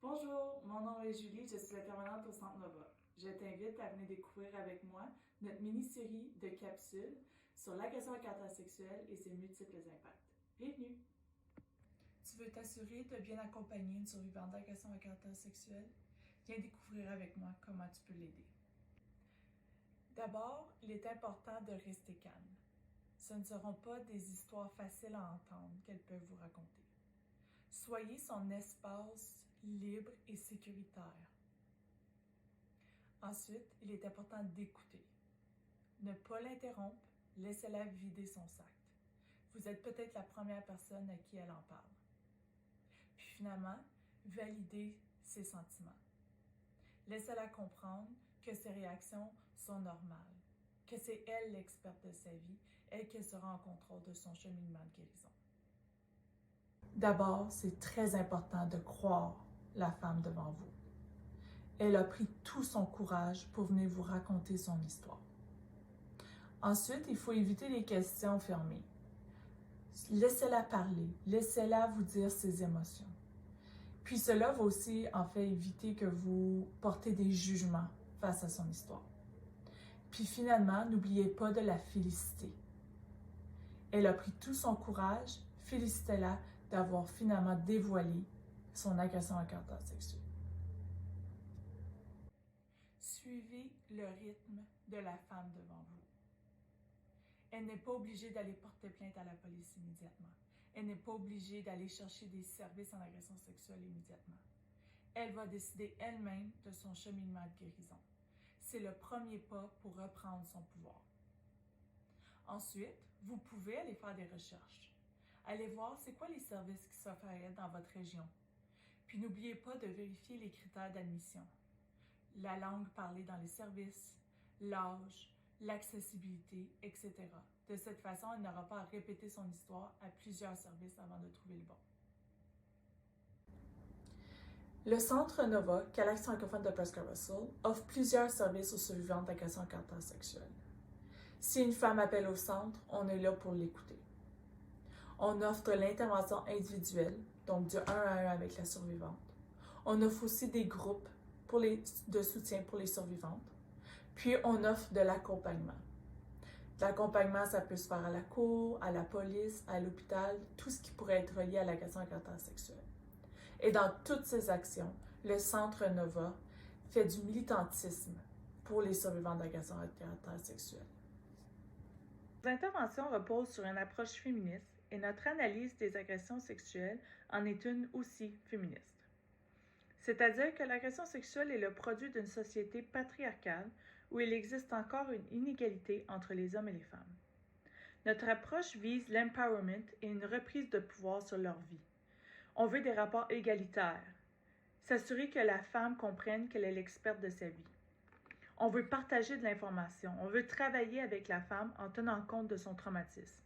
Bonjour, mon nom est Julie, je suis la permanente au Centre Nova. Je t'invite à venir découvrir avec moi notre mini-série de capsules sur l'agression à caractère sexuel et ses multiples impacts. Bienvenue! Tu veux t'assurer de bien accompagner une survivante d'agression à caractère sexuel? Viens découvrir avec moi comment tu peux l'aider. D'abord, il est important de rester calme. Ce ne seront pas des histoires faciles à entendre qu'elles peuvent vous raconter. Soyez son espace libre et sécuritaire. Ensuite, il est important d'écouter. Ne pas l'interrompre, laissez-la vider son sac. Vous êtes peut-être la première personne à qui elle en parle. Puis finalement, validez ses sentiments. Laissez-la comprendre que ses réactions sont normales, que c'est elle l'experte de sa vie, elle qui sera en contrôle de son cheminement de guérison. D'abord, c'est très important de croire la femme devant vous. Elle a pris tout son courage pour venir vous raconter son histoire. Ensuite, il faut éviter les questions fermées. Laissez-la parler, laissez-la vous dire ses émotions. Puis cela va aussi, éviter que vous portez des jugements face à son histoire. Puis finalement, n'oubliez pas de la féliciter. Elle a pris tout son courage, félicitez-la d'avoir finalement dévoilé son agression à caractère sexuel. Suivez le rythme de la femme devant vous. Elle n'est pas obligée d'aller porter plainte à la police immédiatement. Elle n'est pas obligée d'aller chercher des services en agression sexuelle immédiatement. Elle va décider elle-même de son cheminement de guérison. C'est le premier pas pour reprendre son pouvoir. Ensuite, vous pouvez aller faire des recherches. Allez voir c'est quoi les services qui s'offrent à elle dans votre région. Puis n'oubliez pas de vérifier les critères d'admission. La langue parlée dans les services, l'âge, l'accessibilité, etc. De cette façon, elle n'aura pas à répéter son histoire à plusieurs services avant de trouver le bon. Le Centre Nova, Calax francophone de Prescott Russell, offre plusieurs services aux survivantes d'agression à caractère sexuel. Si une femme appelle au centre, on est là pour l'écouter. On offre l'intervention individuelle, donc du 1 à 1 avec la survivante. On offre aussi des groupes de soutien pour les survivantes. Puis, on offre de l'accompagnement. L'accompagnement, ça peut se faire à la cour, à la police, à l'hôpital, tout ce qui pourrait être relié à l'agression à caractère sexuel. Et dans toutes ces actions, le Centre Nova fait du militantisme pour les survivants d'agression à caractère sexuel. Nos interventions reposent sur une approche féministe et notre analyse des agressions sexuelles en est une aussi féministe. C'est-à-dire que l'agression sexuelle est le produit d'une société patriarcale où il existe encore une inégalité entre les hommes et les femmes. Notre approche vise l'empowerment et une reprise de pouvoir sur leur vie. On veut des rapports égalitaires, s'assurer que la femme comprenne qu'elle est l'experte de sa vie. On veut partager de l'information, on veut travailler avec la femme en tenant compte de son traumatisme.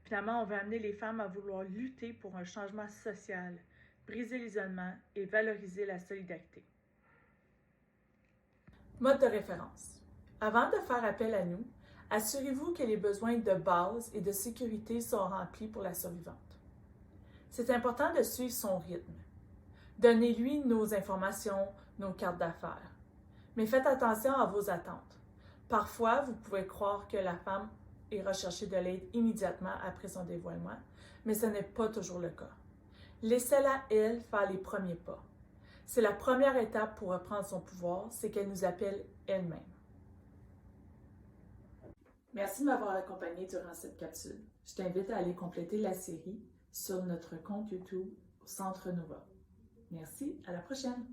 Finalement, on veut amener les femmes à vouloir lutter pour un changement social, briser l'isolement et valoriser la solidarité. Mode de référence. Avant de faire appel à nous, assurez-vous que les besoins de base et de sécurité sont remplis pour la survivante. C'est important de suivre son rythme. Donnez-lui nos informations, nos cartes d'affaires. Mais faites attention à vos attentes. Parfois, vous pouvez croire que la femme est recherchée de l'aide immédiatement après son dévoilement, mais ce n'est pas toujours le cas. Laissez-la, elle, faire les premiers pas. C'est la première étape pour reprendre son pouvoir, c'est qu'elle nous appelle elle-même. Merci de m'avoir accompagné durant cette capsule. Je t'invite à aller compléter la série sur notre compte YouTube Centre Nova. Merci, à la prochaine!